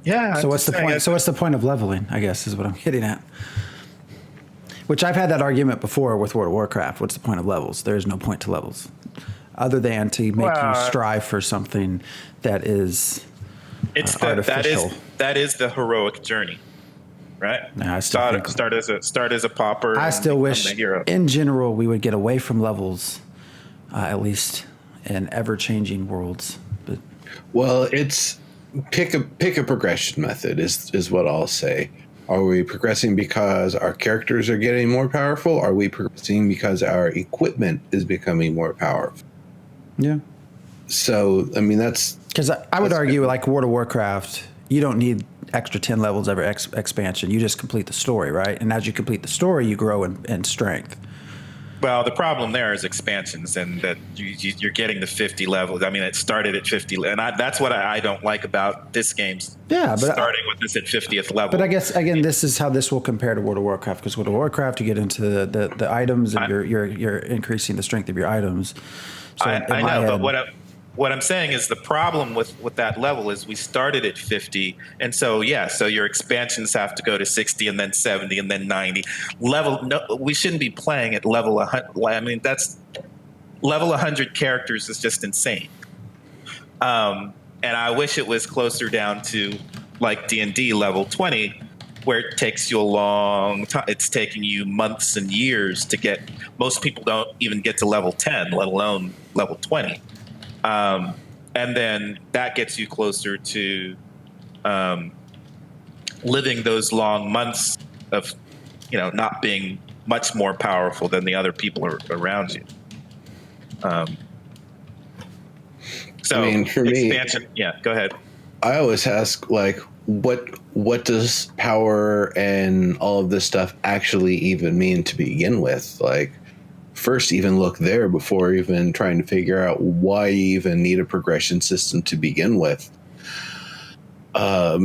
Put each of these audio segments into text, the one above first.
Yeah. So what's the point? So what's the point of leveling? I guess is what I'm getting at. Which I've had that argument before with World of Warcraft. What's the point of levels? There is no point to levels, other than to make you strive for something that is artificial. That is the heroic journey, right? No, I still start as a pauper. I still wish, in general, we would get away from levels, at least in ever-changing worlds. But well, it's pick a progression method is what I'll say. Are we progressing because our characters are getting more powerful? Are we progressing because our equipment is becoming more powerful? Yeah. So, I mean, that's... Because I would argue, like World of Warcraft, you don't need extra 10 levels every expansion. You just complete the story, right? And as you complete the story, you grow in strength. Well, the problem there is expansions, and that you're getting the 50 levels. I mean, it started at 50, and that's what I don't like about this game. Yeah, but starting with this at 50th level. But I guess again, this is how this will compare to World of Warcraft, because World of Warcraft, you get into the items, and you're increasing the strength of your items. So I know, but what I'm saying is the problem with that level is we started at 50, and so so your expansions have to go to 60 and then 70 and then 90. We shouldn't be playing at level 100. I mean, that's level 100 characters is just insane. And I wish it was closer down to like D&D level 20, where it takes you a long time. It's taking you months and years to get. Most people don't even get to level 10, let alone level 20. And then that gets you closer to living those long months of, not being much more powerful than the other people around you. So, I mean, for expansion, go ahead. I always ask, like, what does power and all of this stuff actually even mean to begin with? Like, first even look there before even trying to figure out why you even need a progression system to begin with. I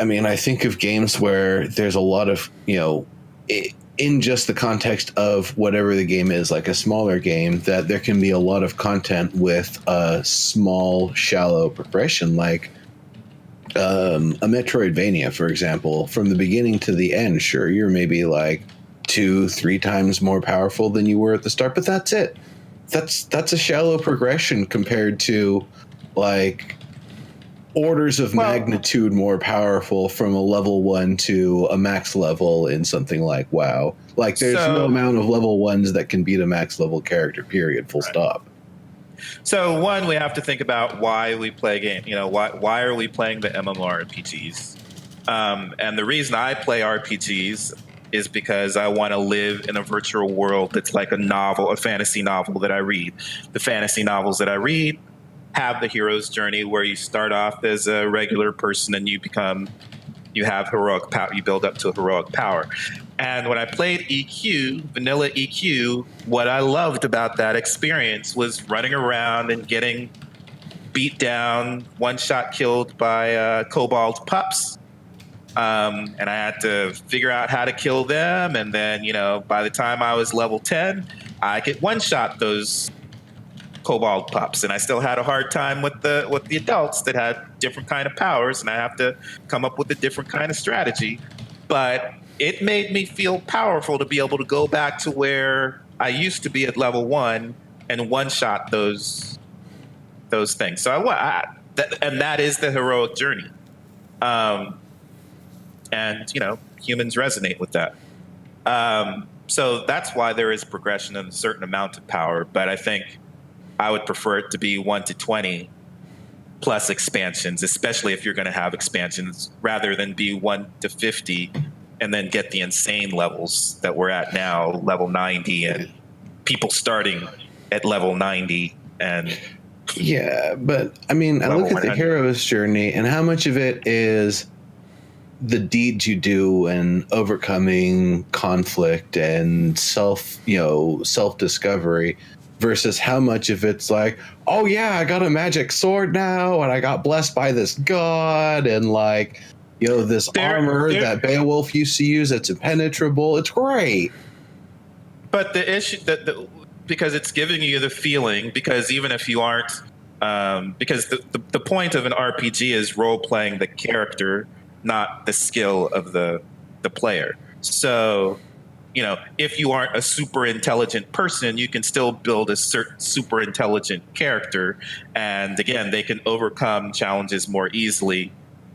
mean, I think of games where there's a lot of, in just the context of whatever the game is, like a smaller game, that there can be a lot of content with a small, shallow progression, like a Metroidvania, for example. From the beginning to the end, sure, you're maybe like 2-3 times more powerful than you were at the start, but that's it. That's a shallow progression compared to like orders of magnitude more powerful from a level 1 to a max level in something like WoW. Like there's no amount of level 1s that can beat a max level character, period, full stop. So one, we have to think about why we play game. Why are we playing the MMORPGs? And the reason I play RPGs is because I want to live in a virtual world that's like a novel, a fantasy novel that I read. The fantasy novels that I read have the hero's journey where you start off as a regular person and you have heroic power, you build up to a heroic power. And when I played EQ, vanilla EQ, what I loved about that experience was running around and getting beat down, one-shot killed by kobold pups. And I had to figure out how to kill them. And then, by the time I was level 10, I could one-shot those kobold pups. And I still had a hard time with the adults that had different kind of powers. And I have to come up with a different kind of strategy. But it made me feel powerful to be able to go back to where I used to be at level 1 and one-shot those things. So that is the heroic journey. And, humans resonate with that. So that's why there is progression and a certain amount of power. But I think I would prefer it to be 1 to 20 plus expansions, especially if you're going to have expansions, rather than be 1 to 50 and then get the insane levels that we're at now, level 90, and people starting at level 90. And yeah, but I mean, I look at the hero's journey, and how much of it is the deeds you do and overcoming conflict and self-discovery versus how much of it's like, oh yeah, I got a magic sword now and I got blessed by this god and like, this armor that Beowulf used to use, it's impenetrable. It's great. But the issue because it's giving you the feeling, because even if you aren't Because the point of an RPG is role playing the character, not the skill of the player. So, if you aren't a super intelligent person, you can still build a certain super intelligent character, and again, they can overcome challenges more easily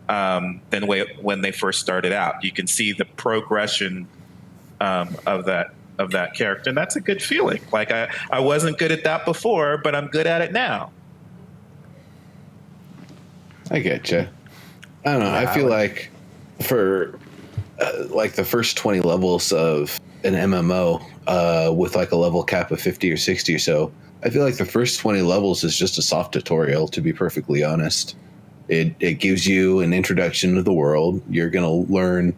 than when they first started out. You can see the progression of that character, and that's a good feeling. Like I wasn't good at that before, but I'm good at it now. I get you. I don't know. I feel like for like the first 20 levels of an MMO with like a level cap of 50 or 60 or so, I feel like the first 20 levels is just a soft tutorial, to be perfectly honest. It gives you an introduction to the world. You're going to learn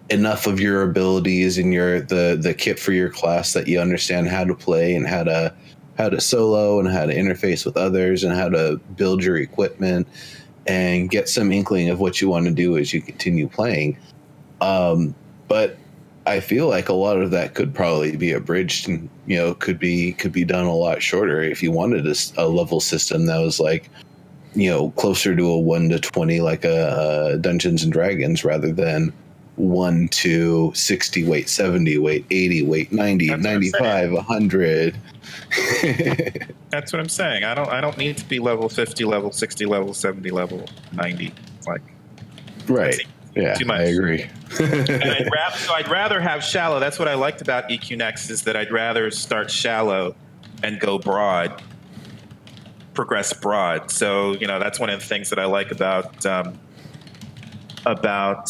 enough of your abilities and the kit for your class that you understand how to play and how to solo and how to interface with others and how to build your equipment and get some inkling of what you want to do as you continue playing. But I feel like a lot of that could probably be abridged and, could be done a lot shorter if you wanted a level system that was like, closer to a 1 to 20, like a Dungeons and Dragons, rather than 1 to 60, weight 70, weight 80, weight 90, 95, 100. That's what I'm saying. I don't need to be level 50, level 60, level 70, level 90. It's like, right. Yeah, too much. I agree. And I'd rather have shallow. That's what I liked about EQ Next, is that I'd rather start shallow and go broad, progress broad. So, that's one of the things that I like about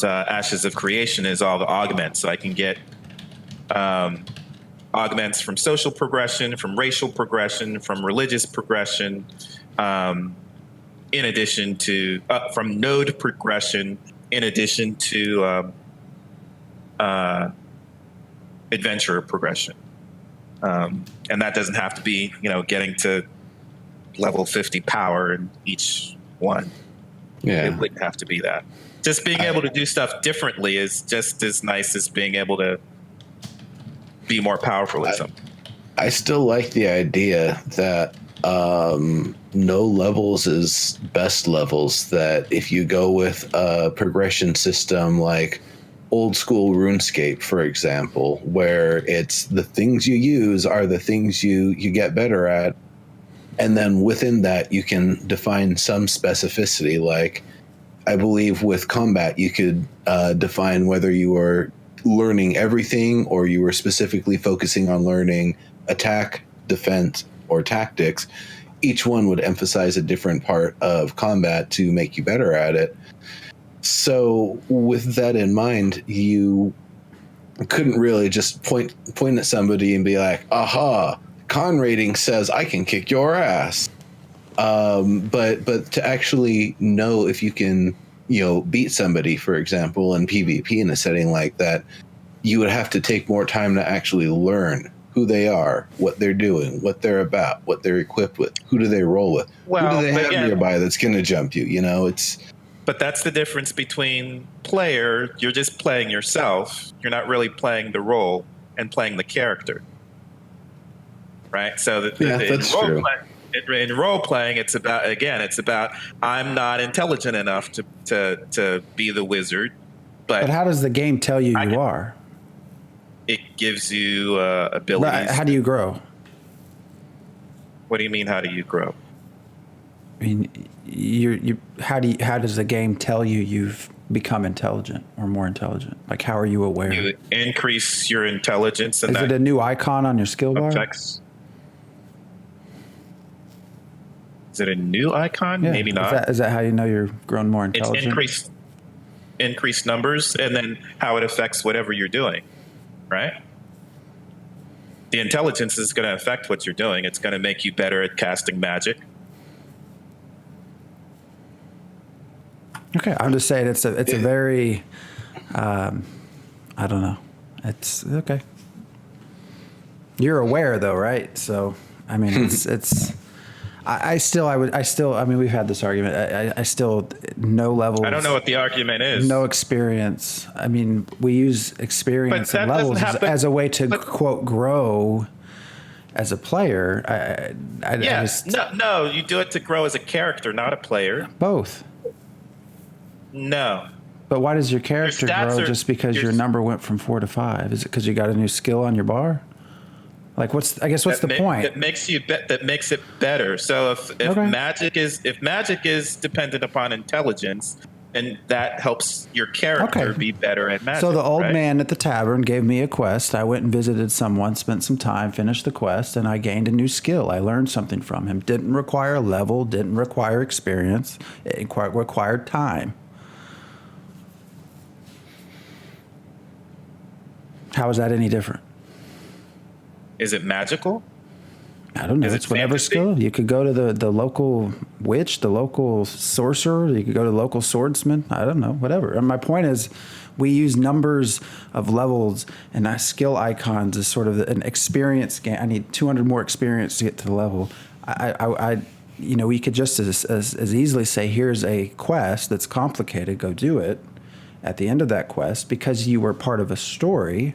Ashes of Creation is all the augments. So I can get augments from social progression, from racial progression, from religious progression, in addition to from node progression, in addition to adventure progression. And that doesn't have to be, getting to level 50 power in each one. Yeah. It wouldn't have to be that. Just being able to do stuff differently is just as nice as being able to be more powerful at something. I still like the idea that no levels is best levels, that if you go with a progression system like old school RuneScape, for example, where it's the things you use are the things you get better at, and then within that you can define some specificity. Like I believe with combat you could define whether you are learning everything or you were specifically focusing on learning attack, defense, or tactics. Each one would emphasize a different part of combat to make you better at it. So with that in mind, you couldn't really just point at somebody and be like, aha, con rating says I can kick your ass. But to actually know if you can, beat somebody, for example, in PvP in a setting like that, you would have to take more time to actually learn who they are, what they're doing, what they're about, what they're equipped with, who do they roll with, who do they have nearby that's going to jump you, But that's the difference between you're just playing yourself. You're not really playing the role and playing the character. Right? So that's true. In role playing, it's about I'm not intelligent enough to be the wizard. But how does the game tell you you are? It gives you abilities. Right. How do you grow? What do you mean? How do you grow? I mean, how does the game tell you you've become intelligent or more intelligent? Like, how are you aware? You increase your intelligence, and is it a new icon on your skill bar? Affects. Is it a new icon? Yeah. Maybe not. Is that how you know you're growing more intelligent? It's increased numbers, and then how it affects whatever you're doing, right? The intelligence is going to affect what you're doing. It's going to make you better at casting magic. Okay, I'm just saying it's a very, I don't know. It's okay. You're aware though, right? So, I mean, I mean, we've had this argument. I still, no levels. I don't know what the argument is. No experience. I mean, we use experience and levels as a way to quote grow. as a player. I Yes. just, No, you do it to grow as a character, not a player. both. No. But why does your character stats grow are- just because your number went from 4 to 5? Is it because you got a new skill on your bar? Like, what's the point? That makes it better. So if Okay. magic is dependent upon intelligence, and that helps your character Okay. be better at magic. So the old right? man at the tavern gave me a quest. I went and visited someone, spent some time, finished the quest, and I gained a new skill. I learned something from him. Didn't require level, didn't require experience. It required time. How is that any different? Is it magical? I don't know. Is it It's whatever fantasy? skill. You could go to the local witch, the local sorcerer. You could go to the local swordsman. I don't know. Whatever. And my point is, we use numbers of levels and skill icons as sort of an experience game. I need 200 more experience to get to the level. We could just as easily say, here's a quest that's complicated. Go do it. At the end of that quest, because you were part of a story,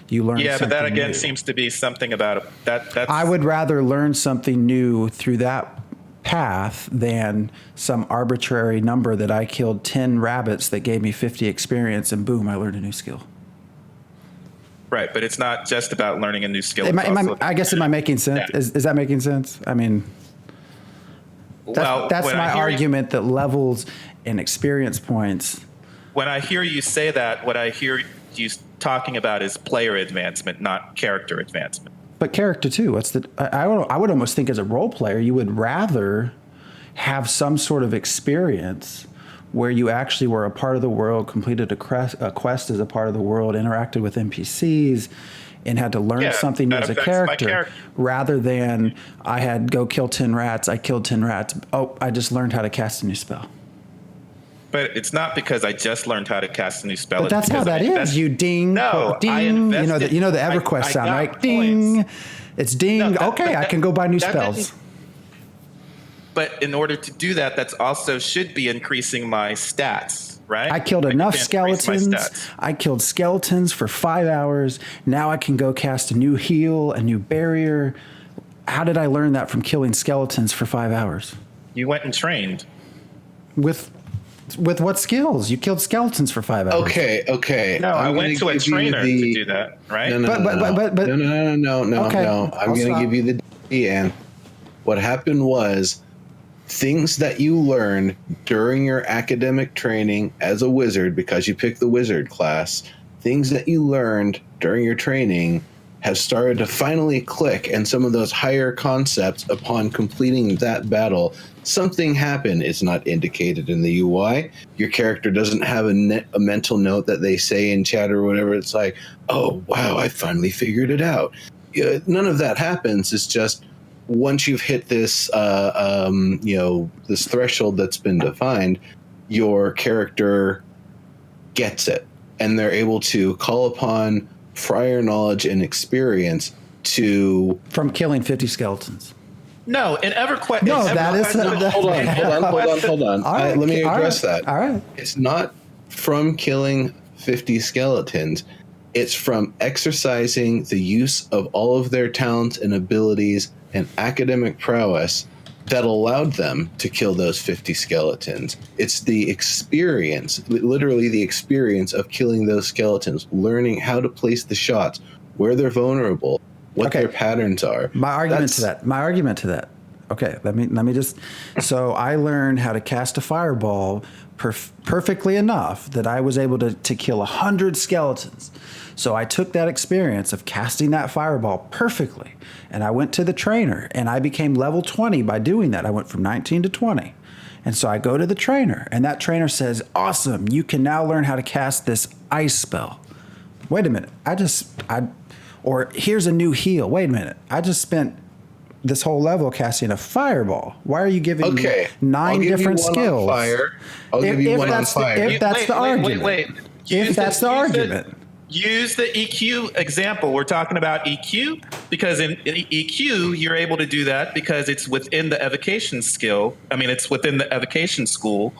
you learn. Yeah, but that something again new. seems to be something about that. That's, I would rather learn something new through that path than some arbitrary number that I killed 10 rabbits that gave me 50 experience and boom, I learned a new skill. right, but it's not just about learning a new skill. Am it's I also- am I making sense? Yeah. Is that making sense? I mean, that's when my I hear argument that levels and experience points. When I hear you say that, what I hear you talking about is player advancement, not character advancement. But character too. I would almost think as a role player, you would rather have some sort of experience where you actually were a part of the world, completed a quest as a part of the world, interacted with NPCs, and had to learn something new that as a affects my character, rather than I had go kill 10 rats. I killed 10 rats. Oh, I just learned how to cast a new spell. But it's not because I just learned how to cast a new spell. But that's how that is. You ding, No, ding. I You know invested- the EverQuest I sound, got right? Ding. points. It's ding. No, Okay, I can go buy new that spells. didn't- But in order to do that, that's also should be increasing my stats, right? I killed Like, enough you can't increase my skeletons. stats. I killed skeletons for 5 hours. Now I can go cast a new heal, a new barrier. How did I learn that from killing skeletons for 5 hours? You went and trained. With what skills? You killed skeletons for 5 hours. Okay. No, I I'm went to gonna a give you trainer the- to do that, right? No, But- no. Okay, I'm I'll going stop. to give you the DN. What happened was things that you learned during your academic training as a wizard, because you picked the wizard class, things that you learned during your training have started to finally click, and some of those higher concepts upon completing that battle, something happened. It's not indicated in the UI. Your character doesn't have a mental note that they say in chat or whatever. It's like, oh wow, I finally figured it out. None of that happens. It's just once you've hit this this threshold that's been defined, your character gets it, and they're able to call upon prior knowledge and experience to From killing 50 skeletons. No, in EverQuest. No, that is hold on. All right, Let me all address right, that. All right. It's not from killing 50 skeletons. It's from exercising the use of all of their talents and abilities and academic prowess that allowed them to kill those 50 skeletons. It's the experience, literally the experience of killing those skeletons, learning how to place the shots, where they're vulnerable, what Okay. their patterns are. My argument That's- to that. Okay, let me just. So I learned how to cast a fireball perfectly enough that I was able to kill 100 skeletons. So I took that experience of casting that fireball perfectly, and I went to the trainer, and I became level 20 by doing that. I went from 19 to 20. And so I go to the trainer, and that trainer says, awesome, you can now learn how to cast this ice spell. Wait a minute, or here's a new heal. Wait a minute, I just spent this whole level casting a fireball. Why are you giving me Okay, 9 I'll give different you one skills? On fire. I'll give you one on fire. If that's the argument. If that's the argument. Use the EQ example. We're talking about EQ because in EQ, you're able to do that because it's within the evocation skill. I mean, it's within the evocation school,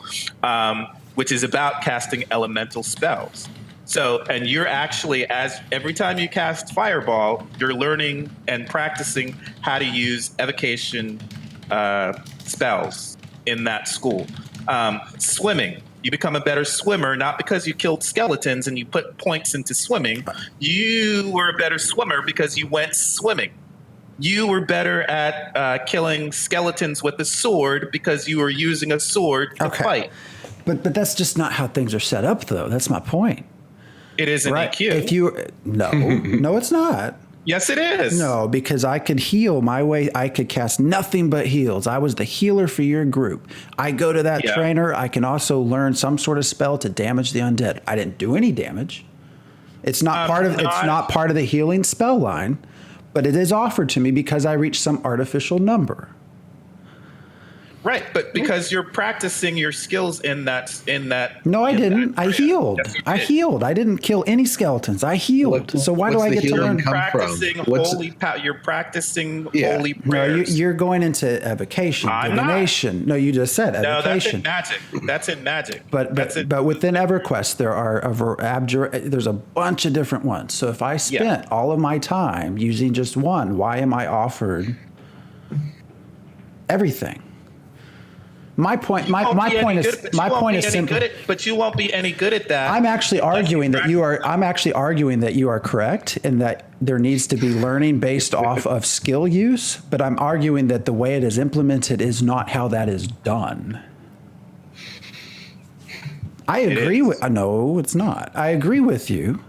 which is about casting elemental spells. So, and you're actually, as every time you cast Fireball, you're learning and practicing how to use evocation spells in that school. Swimming, you become a better swimmer, not because you killed skeletons and you put points into swimming. You were a better swimmer because you went swimming. You were better at killing skeletons with a sword because you were using a sword to fight. But that's just not how things are set up, though. That's my point. It is an EQ. If you no, it's not. Yes, it is. No, because I could heal my way. I could cast nothing but heals. I was the healer for your group. I go to that trainer. I can also learn some sort of spell to damage the undead. I didn't do any damage. It's not part of. It's not part of the healing spell line, but it is offered to me because I reached some artificial number. Right, but because you're practicing your skills in that. No, I didn't. I healed. Yes, I healed. I didn't kill any skeletons. I healed. So why do I get to learn? You're practicing holy prayers. No, you're going into evocation, divination. No, you just said evocation. No, that's in magic. But within EverQuest, there's a bunch of different ones. So if I spent all of my time using just one, why am I offered everything? My point is simple. But you won't be any good at that. I'm actually arguing that you are. I'm actually arguing that you are correct, and that there needs to be learning based off of skill use. But I'm arguing that the way it is implemented is not how that is done. I agree with. No, it's not. I agree with you.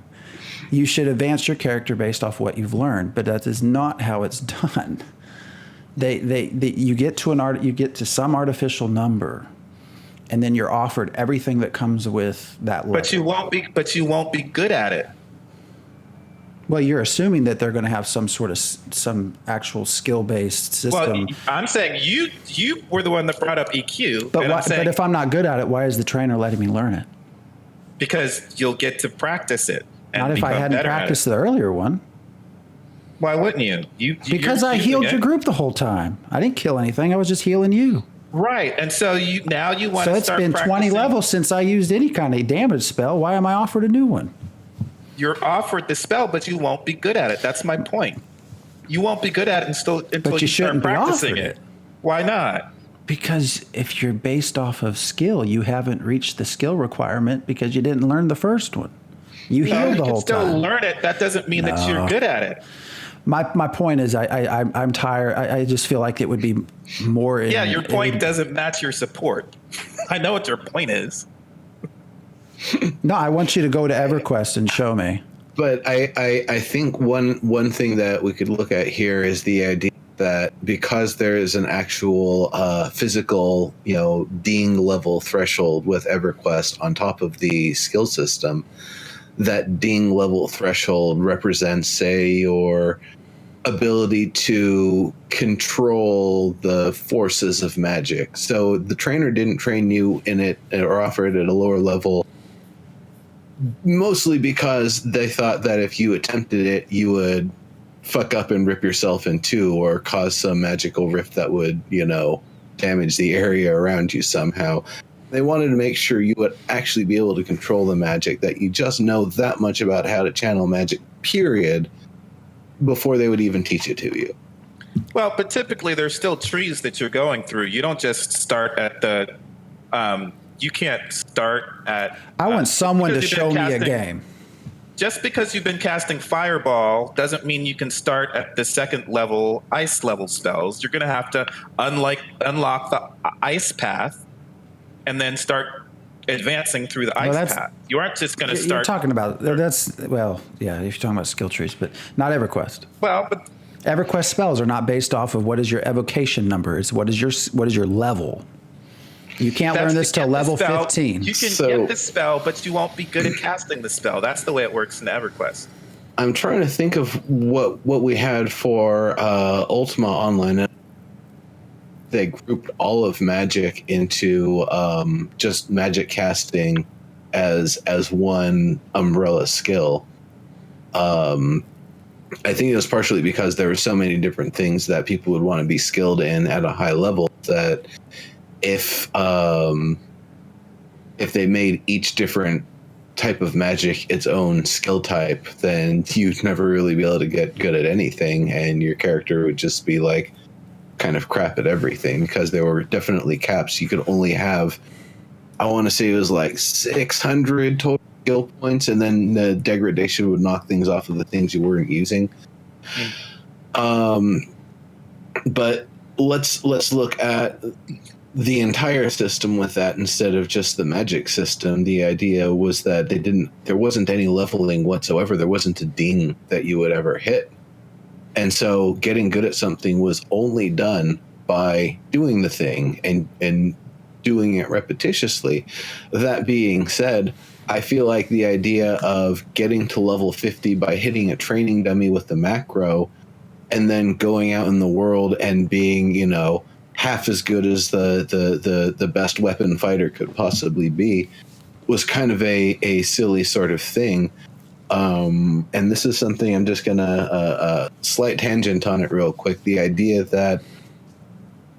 You should advance your character based off what you've learned, but that is not how it's done. You get to some artificial number, and then you're offered everything that comes with that level. But you won't be good at it. Well, you're assuming that they're going to have some actual skill based system. Well, I'm saying you were the one that brought up EQ. But if I'm not good at it, why is the trainer letting me learn it? Because you'll get to practice it. Not if I hadn't practiced the earlier one. Why wouldn't you? Because I healed your group the whole time. I didn't kill anything. I was just healing you. Right. And so you want to start practicing. So it's been 20 levels since I used any kind of damage spell. Why am I offered a new one? You're offered the spell, but you won't be good at it. That's my point. You won't be good at it until you start practicing it. Why not? Because if you're based off of skill, you haven't reached the skill requirement because you didn't learn the first one. You healed the whole time. You can still learn it. That doesn't mean that you're good at it. My point is I'm tired. I just feel like it would be more. Your point doesn't match your support. I know what your point is. No, I want you to go to EverQuest and show me. But I think one thing that we could look at here is the idea that because there is an actual physical, ding level threshold with EverQuest on top of the skill system, that ding level threshold represents, say, your ability to control the forces of magic. So the trainer didn't train you in it or offer it at a lower level, mostly because they thought that if you attempted it, you would fuck up and rip yourself in two or cause some magical rift that would, damage the area around you somehow. They wanted to make sure you would actually be able to control the magic, that you just know that much about how to channel magic, period, before they would even teach it to you. Well, but typically there's still trees that you're going through. You don't just start at the you can't start at I want someone to show me a game. Just because you've been casting Fireball doesn't mean you can start at the second level ice level spells. You're going to have to unlock the ice path and then start advancing through the ice path. You aren't just going to start. You're talking about if you're talking about skill trees, but not EverQuest. Well, but EverQuest spells are not based off of what is your evocation number. It's what is your level. You can't learn this till level 15. You can get the spell, but you won't be good at casting the spell. That's the way it works in EverQuest. I'm trying to think of what we had for Ultima Online. They grouped all of magic into just magic casting as one umbrella skill. I think it was partially because there were so many different things that people would want to be skilled in at a high level that if they made each different type of magic its own skill type, then you'd never really be able to get good at anything, and your character would just be like kind of crap at everything, because there were definitely caps. You could only have, I want to say it was like 600 total skill points, and then the degradation would knock things off of the things you weren't using. But let's look at the entire system with that instead of just the magic system. The idea was that there wasn't any leveling whatsoever. There wasn't a ding that you would ever hit. And so getting good at something was only done by doing the thing and doing it repetitiously. That being said, I feel like the idea of getting to level 50 by hitting a training dummy with the macro and then going out in the world and being, half as good as the best weapon fighter could possibly be was kind of a silly sort of thing. And this is something I'm just going to slight tangent on it real quick. The idea that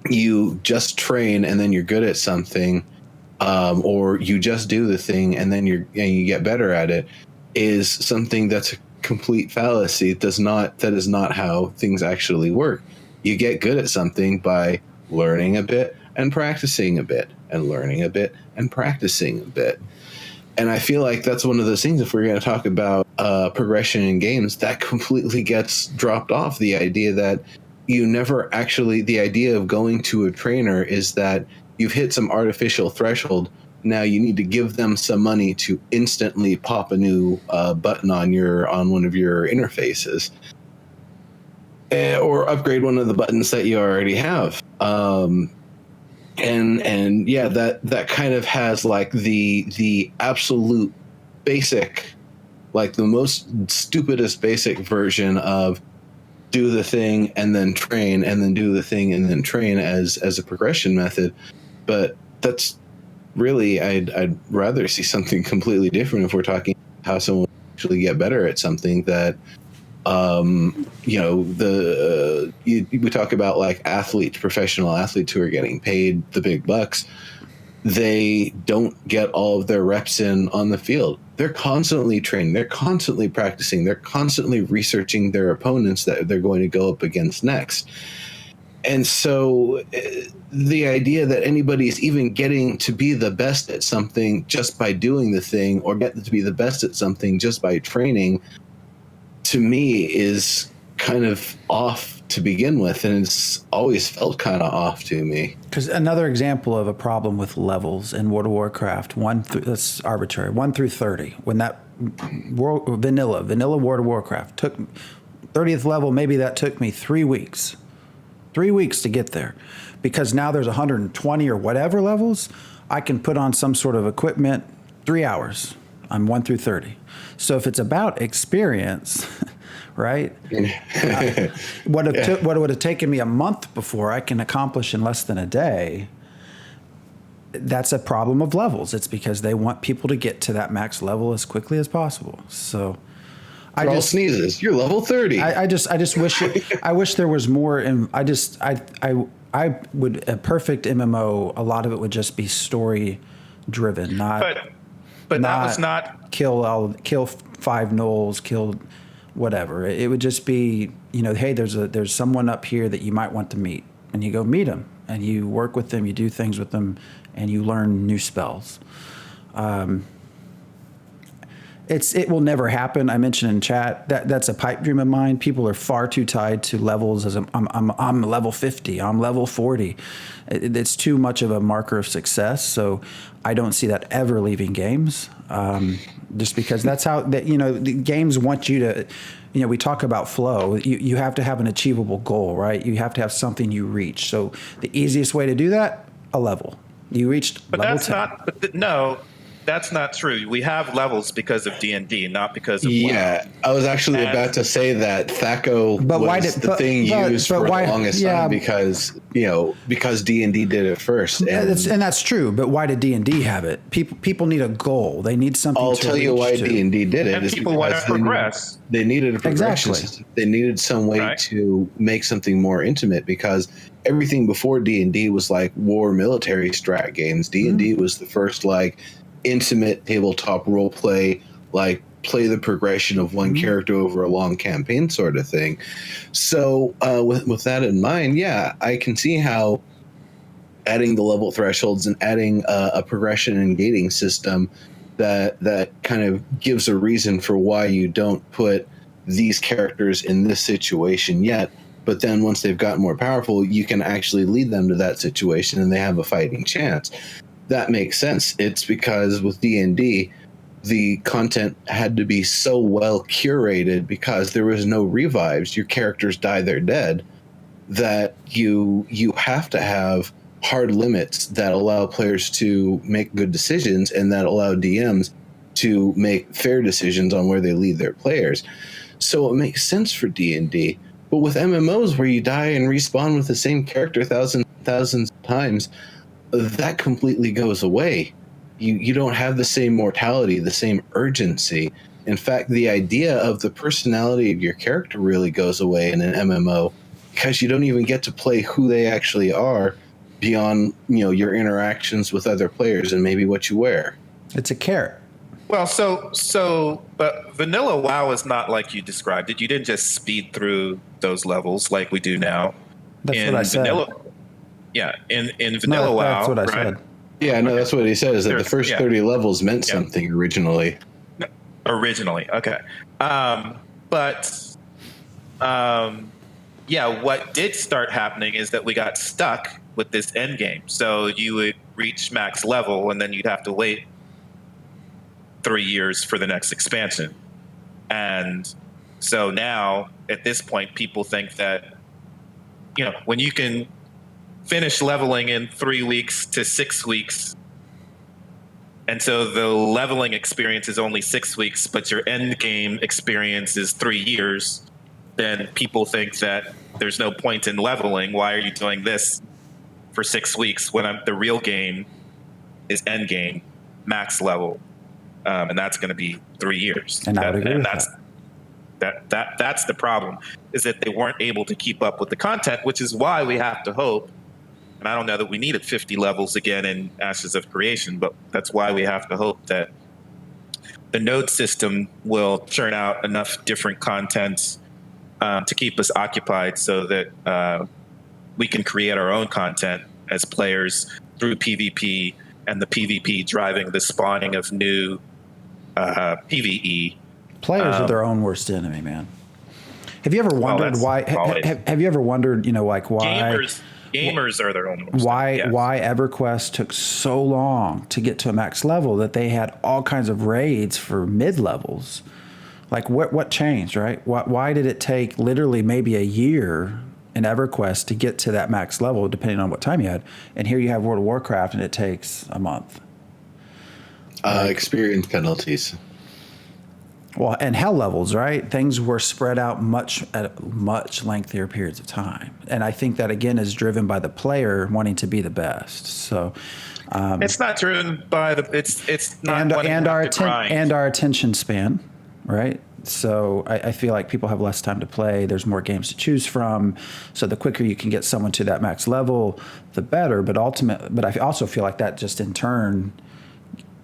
you just train and then you're good at something, or you just do the thing and then you get better at it, is something that's a complete fallacy. That is not how things actually work. You get good at something by learning a bit and practicing a bit and learning a bit and practicing a bit. And I feel like that's one of those things, if we're going to talk about progression in games, that completely gets dropped off. The idea that the idea of going to a trainer is that you've hit some artificial threshold. Now you need to give them some money to instantly pop a new button on one of your interfaces, or upgrade one of the buttons that you already have. And yeah, that kind of has like the absolute basic, like the most stupidest basic version of do the thing and then train, and then do the thing and then train as a progression method. But that's really, I'd rather see something completely different if we're talking how someone actually get better at something. That we talk about like professional athletes who are getting paid the big bucks. They don't get all of their reps in on the field. They're constantly training. They're constantly practicing. They're constantly researching their opponents that they're going to go up against next. And so the idea that anybody is even getting to be the best at something just by doing the thing, or get to be the best at something just by training, to me is kind of off to begin with, and it's always felt kind of off to me. Because another example of a problem with levels in World of Warcraft, that's arbitrary, 1 through 30, when that vanilla World of Warcraft took 30th level, maybe that took me 3 weeks. 3 weeks to get there. Because now there's 120 or whatever levels, I can put on some sort of equipment, 3 hours. I'm 1 through 30. So if it's about experience, right? What would have taken me a month before I can accomplish in less than a day. That's a problem of levels. It's because they want people to get to that max level as quickly as possible. So I sneezes. You're level 30. I just wish I wish there was more. I would, a perfect MMO, a lot of it would just be story driven, But that was not kill 5 gnolls, kill whatever. It would just be, hey, there's someone up here that you might want to meet, and you go meet them, and you work with them, you do things with them, and you learn new spells. It will never happen. I mentioned in chat that's a pipe dream of mine. People are far too tied to levels. As I'm level 50, I'm level 40. It's too much of a marker of success. So I don't see that ever leaving games. Just because that's how the games want you to. We talk about flow. You have to have an achievable goal, right? You have to have something you reach. So the easiest way to do that, a level. You reached level 10. No. That's not true. We have levels because of D&D, not because of WoW. I was actually about to say that Thaco was the thing used for the longest time because D&D did it first. And that's true. But why did D&D have it? People need a goal. They need something. I'll tell you why D&D did it. And people want to progress. They needed a progression system. They needed some way to make something more intimate, because everything before D&D was like war military strat games. D&D was the first intimate tabletop role play, like play the progression of one character over a long campaign sort of thing. So with that in mind, yeah, I can see how adding the level thresholds and adding a progression and gating system that kind of gives a reason for why you don't put these characters in this situation yet. But then once they've gotten more powerful, you can actually lead them to that situation and they have a fighting chance. That makes sense. It's because with D&D, the content had to be so well curated because there was no revives. Your characters die, they're dead, that you have to have hard limits that allow players to make good decisions and that allow DMs to make fair decisions on where they lead their players. So it makes sense for D&D. But with MMOs where you die and respawn with the same character thousands of times, that completely goes away. You don't have the same mortality, the same urgency. In fact, the idea of the personality of your character really goes away in an MMO because you don't even get to play who they actually are beyond, your interactions with other players and maybe what you wear. It's a carrot. Well, but vanilla WoW is not like you described it. You didn't just speed through those levels like we do now. That's what I said. Yeah, in vanilla WoW. That's what I said. Yeah, no, that's what he said, is that the first 30 levels meant something originally. Originally, okay. What did start happening is that we got stuck with this end game. So you would reach max level, and then you'd have to wait 3 years for the next expansion. And so now, at this point, people think that, when you can finish leveling in 3 weeks to 6 weeks, and so the leveling experience is only 6 weeks, but your end game experience is 3 years, then people think that there's no point in leveling. Why are you doing this for 6 weeks when the real game is end game, max level, and that's going to be 3 years? And I would agree with that. That's the problem, is that they weren't able to keep up with the content, which is why we have to hope. And I don't know that we needed 50 levels again in Ashes of Creation, but that's why we have to hope that the node system will churn out enough different content to keep us occupied so that we can create our own content as players through PvP, and the PvP driving the spawning of new PvE. Players are their own worst enemy, man. Have you ever wondered why? Have you ever wondered, why Gamers are their own worst why enemy, yes. Why EverQuest took so long to get to a max level, that they had all kinds of raids for mid levels? Like what changed, right? Why did it take literally maybe a year in EverQuest to get to that max level, depending on what time you had? And here you have World of Warcraft, and it takes a month. Experience penalties. Well, and hell levels, right? Things were spread out at much lengthier periods of time, and I think that again is driven by the player wanting to be the best. So it's not driven by it's not and our attention span, right? So I feel like people have less time to play. There's more games to choose from. So the quicker you can get someone to that max level, the better. But I also feel like that just in turn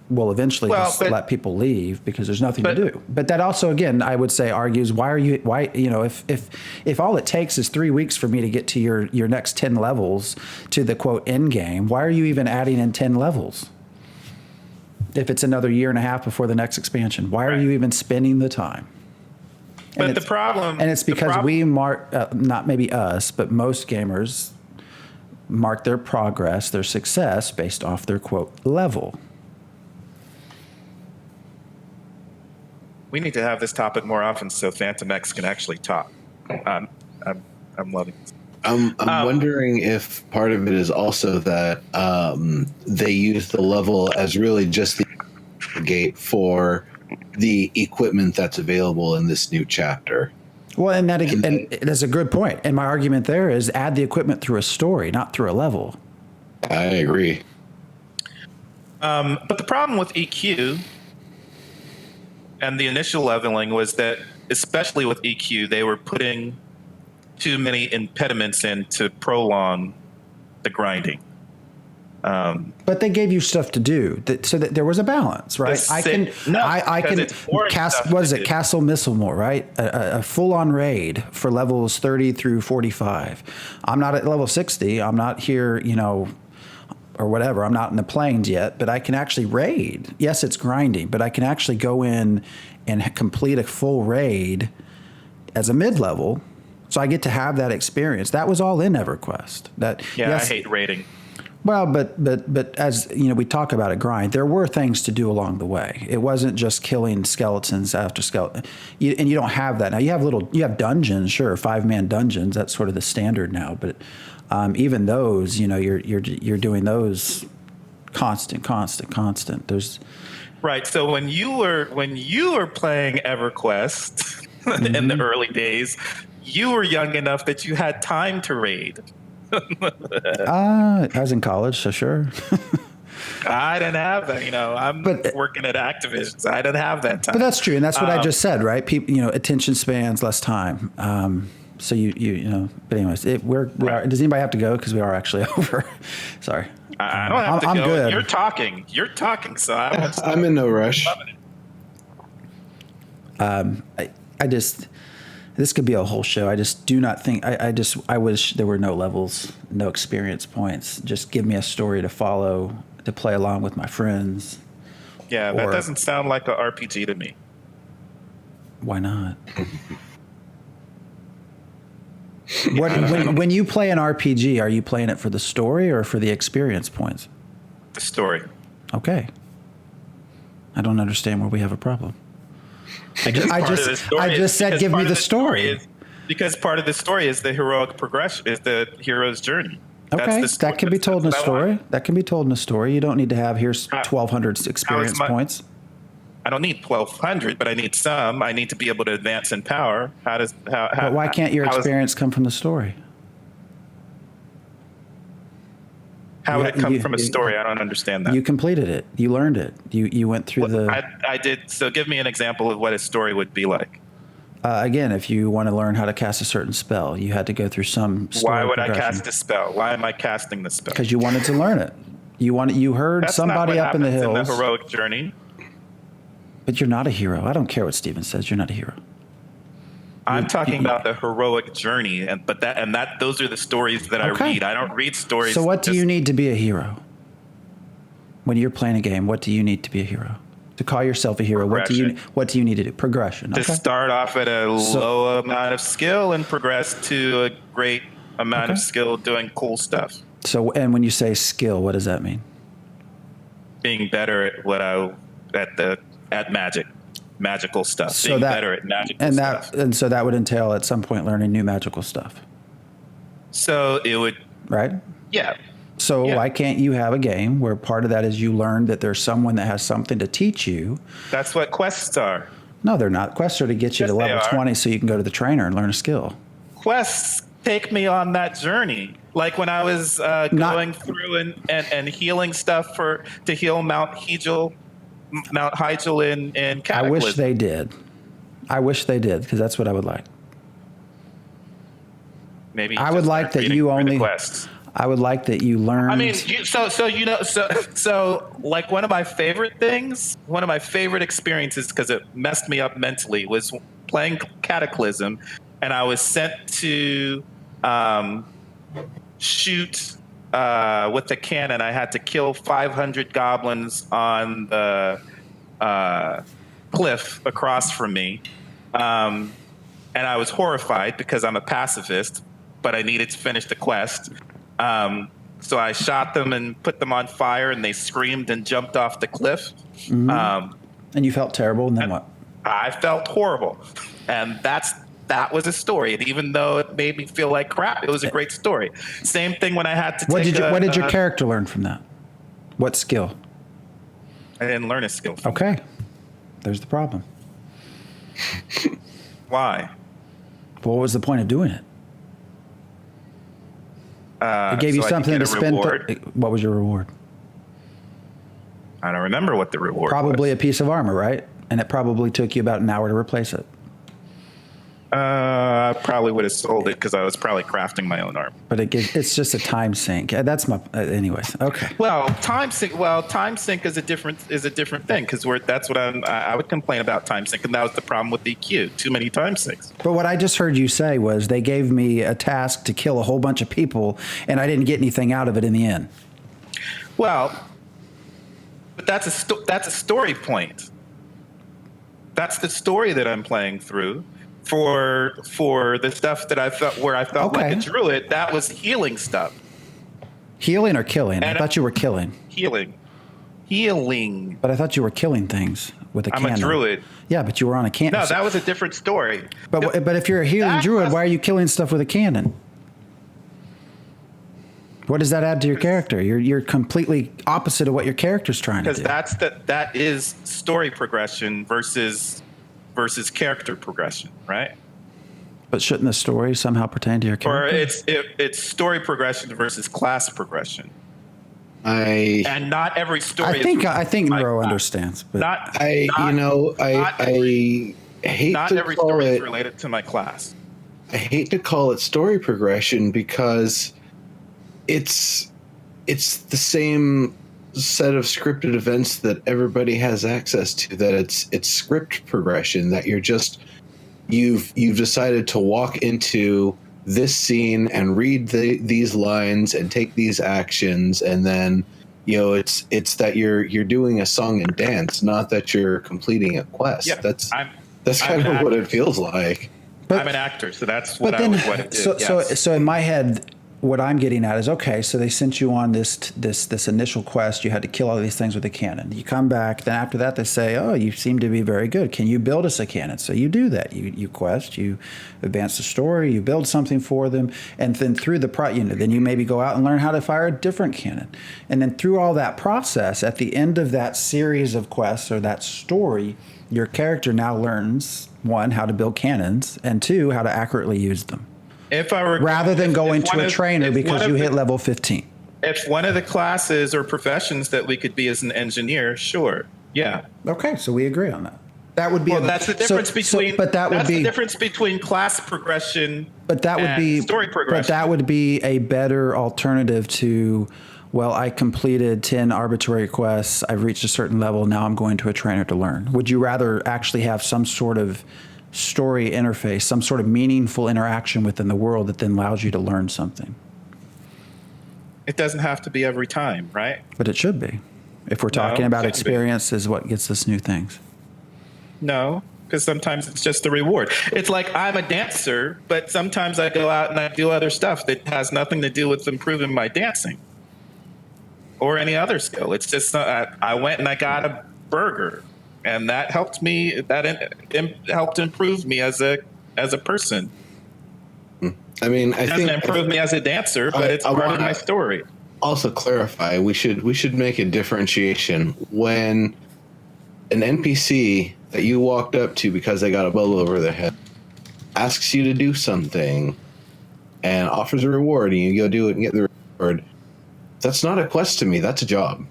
will eventually let people leave because there's nothing to do. But that also, again, I would say argues if all it takes is 3 weeks for me to get to your next 10 levels to the quote end game, why are you even adding in 10 levels? If it's another year and a half before the next expansion, why are you even spending the time? But the problem, and it's because we mark, not maybe us, but most gamers mark their progress, their success based off their quote level. We need to have this topic more often so Phantom X can actually talk. I'm loving it. I'm wondering if part of it is also that they use the level as really just the gate for the equipment that's available in this new chapter. Well, and that's a good point. And my argument there is add the equipment through a story, not through a level. I agree. But the problem with EQ and the initial leveling was that, especially with EQ, they were putting too many impediments in to prolong the grinding. But they gave you stuff to do, so that there was a balance, right? I can what is it? Castle Mistlemore, right? A full-on raid for levels 30 through 45. I'm not at level 60. I'm not here, or whatever. I'm not in the plains yet, but I can actually raid. Yes, it's grinding, but I can actually go in and complete a full raid as a mid-level. So I get to have that experience. That was all in EverQuest. I hate raiding. Well, but as we talk about a grind. There were things to do along the way. It wasn't just killing skeletons after skeleton. And you don't have that now. You have dungeons, sure, 5-man dungeons. That's sort of the standard now. But even those, you're doing those constant. There's right. So when you were playing EverQuest in the early days, you were young enough that you had time to raid. I was in college, so sure. I didn't have that. I'm working at Activision, so I didn't have that time. But that's true, and that's what I just said, right? People, attention spans, less time. So But anyways, we are. Does anybody have to go? Because we are actually over. Sorry. I don't have to go. I'm good. You're talking. So I'm in no rush. I just. This could be a whole show. I just do not think. I wish there were no levels, no experience points. Just give me a story to follow, to play along with my friends. Yeah, that doesn't sound like an RPG to me. Why not? When you play an RPG, are you playing it for the story or for the experience points? The story. Okay. I don't understand where we have a problem. I just said give me the story. Because part of the story is the heroic progression, is the hero's journey. Okay, that can be told in a story. That can be told in a story. You don't need to have here's 1,200 experience points. I don't need 1,200, but I need some. I need to be able to advance in power. But why can't your experience come from the story? How would it come from a story? I don't understand that. You completed it. You learned it. You went through I did. So give me an example of what a story would be like. Again, if you want to learn how to cast a certain spell, you had to go through some story. Why would I cast a spell? Why am I casting the spell? Because you wanted to learn it. You heard That's somebody not what up in the hills. in the heroic journey. But you're not a hero. I don't care what Steven says. You're not a hero. I'm talking about the heroic journey, those are the stories that I read. I don't read stories. So what do you need to be a hero? When you're playing a game, what do you need to be a hero? To call yourself a hero, what do you need to do? Progression. To start off at a low amount of skill and progress to a great amount of skill doing cool stuff. So, and when you say skill, what does that mean? Being better at magical stuff. So being better at magical stuff. And so that would entail at some point learning new magical stuff. So it would. Right? Yeah. So why can't you have a game where part of that is you learn that there's someone that has something to teach you? That's what quests are. No, they're not. Quests are to get you to level 20 so you can go to the trainer and learn a skill. Quests take me on that journey. Like when I was going through and healing stuff to heal Mount Hyjal in Cataclysm. I wish they did. Because that's what I would like. Maybe I would like that you only. Quests. I would like that you learn. I mean, so like one of my favorite experiences, because it messed me up mentally, was playing Cataclysm, and I was sent to shoot with the cannon. I had to kill 500 goblins on the cliff across from me, and I was horrified because I'm a pacifist, but I needed to finish the quest. So I shot them and put them on fire, and they screamed and jumped off the cliff. Mm-hmm. And you felt terrible, and then what? I felt horrible, and that was a story. And even though it made me feel like crap, it was a great story. Same thing when I had to. What did your character learn from that? What skill? I didn't learn a skill. Okay, there's the problem. Why? What was the point of doing it? It gave you something to spend. What was your reward? I don't remember what the reward was. Probably a piece of armor, right? And it probably took you about an hour to replace it. I probably would have sold it because I was probably crafting my own armor. But it's just a time sink. That's my. Anyways, okay. Well, time sync. Well, time sync is a different thing because that's what I would complain about time sync, and that was the problem with EQ. Too many time syncs. But what I just heard you say was they gave me a task to kill a whole bunch of people, and I didn't get anything out of it in the end. Well, but that's a story point. That's the story that I'm playing through. For the stuff that I felt like a druid, that was healing stuff. Healing or killing? I thought you were killing. Healing. But I thought you were killing things with a cannon. I'm a druid. Yeah, but you were on a cannon. No, that was a different story. But if you're a healing druid, why are you killing stuff with a cannon? What does that add to your character? You're completely opposite of what your character's trying to do. Because that is story progression versus character progression, right? But shouldn't the story somehow pertain to your character? Or it's story progression versus class progression. And not every story. I think Nero understands, but I hate not to every call story it, is related to my class. I hate to call it story progression because it's the same set of scripted events that everybody has access to. That it's script progression that you've decided to walk into this scene and read these lines and take these actions, and then it's that you're doing a song and dance, not that you're completing a quest. Yeah, that's kind of what it feels like. But I'm an actor, so that's what it is. So in my head, what I'm getting at is, okay, so they sent you on this initial quest. You had to kill all these things with a cannon. You come back, then after that they say, oh, you seem to be very good. Can you build us a cannon? So you do that. You quest, you advance the story, you build something for them, and then through the then you maybe go out and learn how to fire a different cannon. And then through all that process, at the end of that series of quests or that story, your character now learns, one, how to build cannons, and two, how to accurately use them. Rather than going to a trainer because you hit level 15. If one of the classes or professions that we could be as an engineer, sure, yeah. Okay, so we agree on that. That would be. Well, that's the difference between. The difference between class progression. But that would be story progression. But that would be a better alternative to. Well, I completed 10 arbitrary quests. I've reached a certain level. Now I'm going to a trainer to learn. Would you rather actually have some sort of story interface, some sort of meaningful interaction within the world that then allows you to learn something? It doesn't have to be every time, right? But it should be. If we're talking about experience is what gets us new things. No, because sometimes it's just a reward. It's like I'm a dancer, but sometimes I go out and I do other stuff that has nothing to do with improving my dancing or any other skill. It's just I went and I got a burger. And that helped me. That helped improve me as a person. I mean, it doesn't improve me as a dancer, but it's part of my story. Also, clarify. We should make a differentiation when an NPC that you walked up to because they got a bubble over their head asks you to do something and offers a reward, and you go do it and get the reward. That's not a quest to me. That's a job.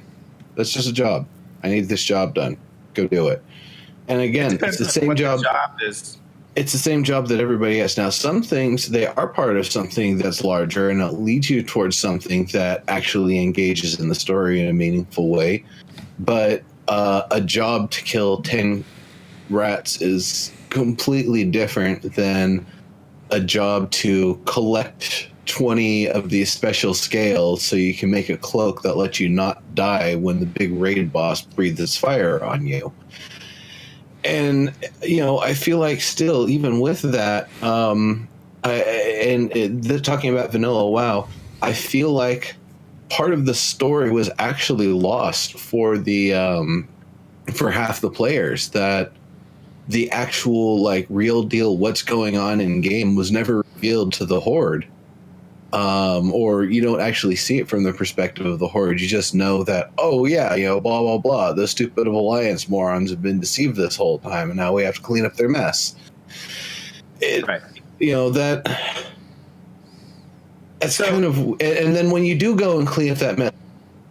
That's just a job. I need this job done. Go do it. And again, it's the same job. It's the same job that everybody has. Now, some things, they are part of something that's larger and it leads you towards something that actually engages in the story in a meaningful way. But a job to kill 10 rats is completely different than a job to collect 20 of these special scales so you can make a cloak that lets you not die when the big raid boss breathes fire on you. And I feel like still, even with that, talking about vanilla WoW, I feel like part of the story was actually lost for the for half the players. That the actual real deal, what's going on in game, was never revealed to the Horde. Or you don't actually see it from the perspective of the Horde. You just know that, oh yeah, blah, blah, blah. Those stupid Alliance morons have been deceived this whole time, and now we have to clean up their mess. Right. That's kind of, and then when you do go and clean up that mess,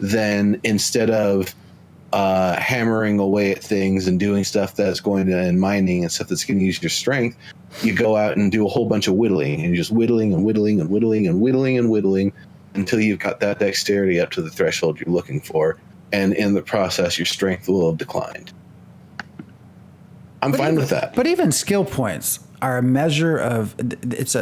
then instead of hammering away at things and doing stuff that's going to, and mining and stuff that's going to use your strength, you go out and do a whole bunch of whittling, and you're just whittling and whittling and whittling and whittling and whittling until you've got that dexterity up to the threshold you're looking for. And in the process, your strength will have declined. I'm fine with that. But even skill points are a measure of it's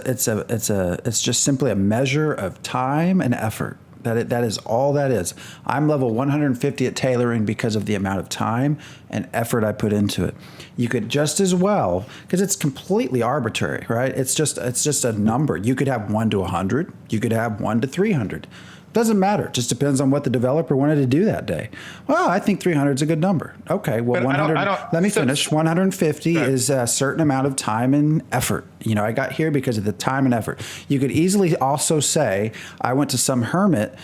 just simply a measure of time and effort. That is all that is. I'm level 150 at tailoring because of the amount of time and effort I put into it. You could just as well, because it's completely arbitrary, right? It's just a number. You could have 1 to 100. You could have 1 to 300. Doesn't matter. It just depends on what the developer wanted to do that day. Well, I think 300 is a good number. Okay, well, 100. Let me finish. 150 is a certain amount of time and effort. You know, I got here because of the time and effort. You could easily also say, I went to some hermit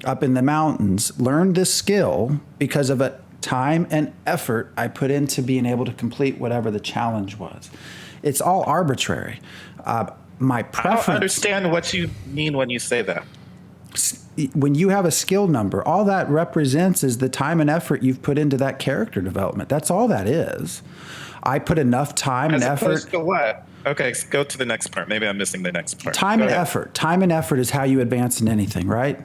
up in the mountains, learned this skill because of a time and effort I put into being able to complete whatever the challenge was. It's all arbitrary. My preference. I don't understand what you mean when you say that. When you have a skill number, all that represents is the time and effort you've put into that character development. That's all that is. I put enough time and effort. As opposed to what? Okay, go to the next part. Maybe I'm missing the next part. Time and effort. Time and effort is how you advance in anything, right?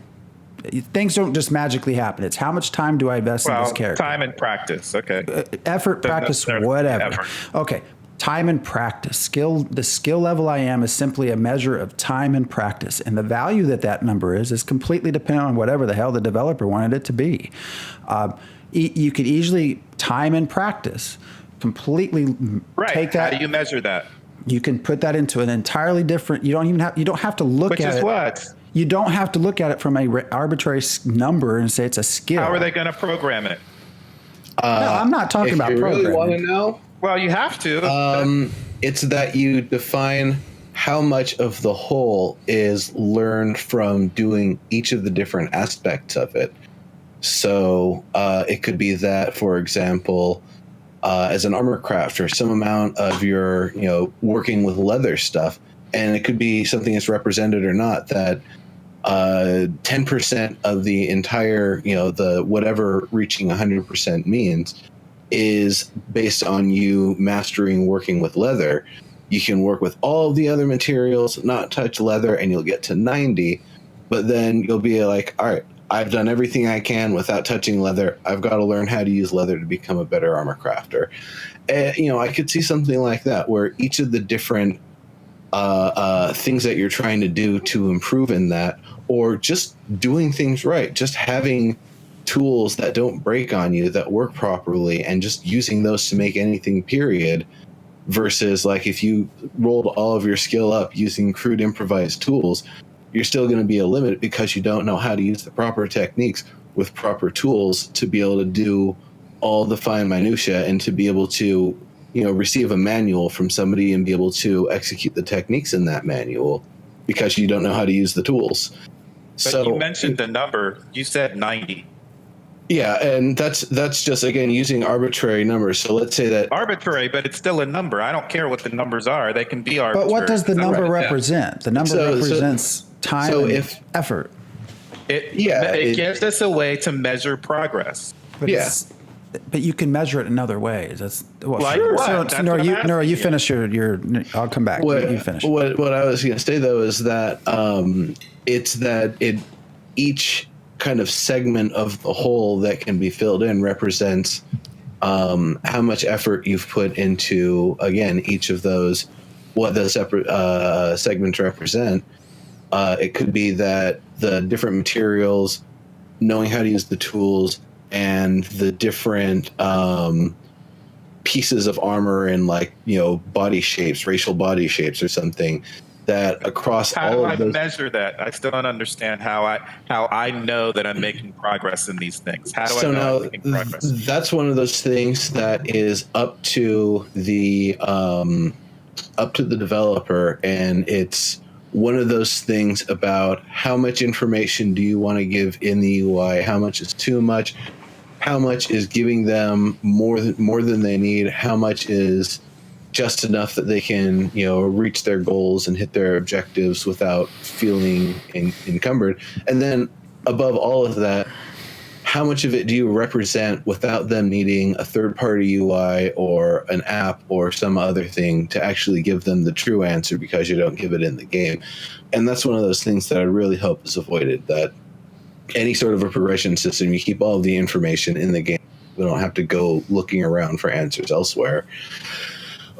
Things don't just magically happen. It's how much time do I invest in this character? Time and practice. Okay. Effort, practice, whatever. Effort. Okay. Time and practice. The skill level I am is simply a measure of time and practice. And the value that number is completely dependent on whatever the hell the developer wanted it to be. You could easily, time and practice, completely take that. How do you measure that? You can put that into an entirely different, you don't have to look at it. Which is what? You don't have to look at it from a arbitrary number and say it's a skill. How are they going to program it? No, I'm not talking about programming. If you really want to know? Well, you have to. It's that you define how much of the whole is learned from doing each of the different aspects of it. So it could be that, for example, as an armor crafter, some amount of your, working with leather stuff, and it could be something that's represented or not, that 10% of the entire, the whatever reaching 100% means is based on you mastering working with leather. You can work with all of the other materials, not touch leather, and you'll get to 90. But then you'll be like, all right, I've done everything I can without touching leather. I've got to learn how to use leather to become a better armor crafter. I could see something like that where each of the different things that you're trying to do to improve in that, or just doing things right, just having tools that don't break on you, that work properly, and just using those to make anything, period, versus like if you rolled all of your skill up using crude improvised tools, you're still going to be a limit because you don't know how to use the proper techniques with proper tools to be able to do all the fine minutia and to be able to, receive a manual from somebody and be able to execute the techniques in that manual because you don't know how to use the tools. But you mentioned the number. You said 90. Yeah, and that's just, again, using arbitrary numbers. So let's say that... Arbitrary, but it's still a number. I don't care what the numbers are. They can be arbitrary. But what does the number represent? The number represents time and effort. It gives us a way to measure progress. But you can measure it in other ways. That's what? Nora, you finish your. I'll come back. You finish. What I was going to say though is that it's that each kind of segment of the whole that can be filled in represents how much effort you've put into, again, each of those, what the separate segments represent. It could be that the different materials, knowing how to use the tools, and the different pieces of armor and body shapes, racial body shapes or something, that across all of those... How do I measure that? I still don't understand how I know that I'm making progress in these things. How do I know I'm making progress? That's one of those things that is up to the developer, and it's one of those things about how much information do you want to give in the UI, how much is too much, how much is giving them more than they need, how much is just enough that they can, reach their goals and hit their objectives without feeling encumbered. And then above all of that, how much of it do you represent without them needing a third-party UI or an app or some other thing to actually give them the true answer because you don't give it in the game? And that's one of those things that I really hope is avoided, that any sort of a progression system, you keep all of the information in the game. We don't have to go looking around for answers elsewhere.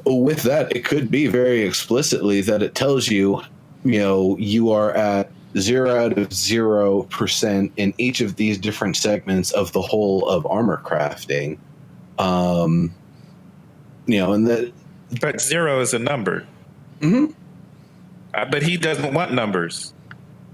With that, it could be very explicitly that it tells you, you are at 0 out of 0% in each of these different segments of the whole of armor crafting. And that. But 0 is a number. Mm-hmm. But he doesn't want numbers.